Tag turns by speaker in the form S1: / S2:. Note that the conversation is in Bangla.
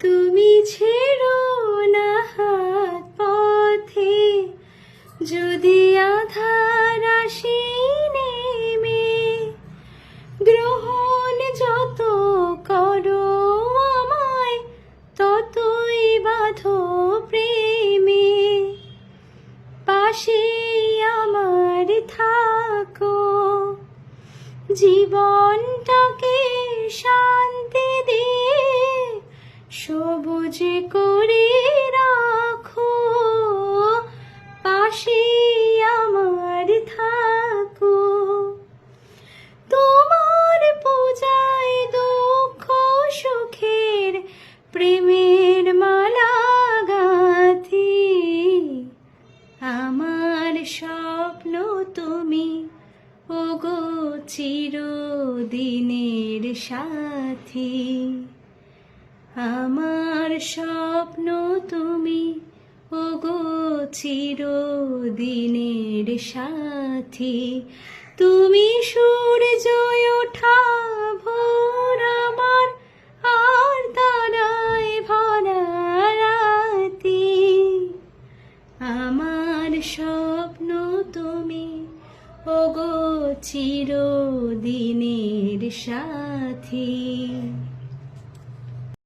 S1: তুমি ছেড়ো না হাত পথে, যদি আধার আসে নেমে, গ্রহণ যত করো আমায়, ততই বাঁধো প্রেমে। পাশে আমার থাকো, জীবনটাকে শান্তি দিয়ে সবুজ করে রাখো। পাশে আমার থাকো, তোমার পূজায় দুঃখ সুখের প্রেমের মালা গাঁথি। আমার স্বপ্ন তুমি, ওগো চিরদিনের সাথী। আমার স্বপ্ন তুমি, ওগো চিরদিনের সাথী। তুমি সূর্য ওঠা ভোর আমার, আর তারায় ভরা রাতি। আমার স্বপ্ন তুমি, ওগো চিরদিনের সাথী।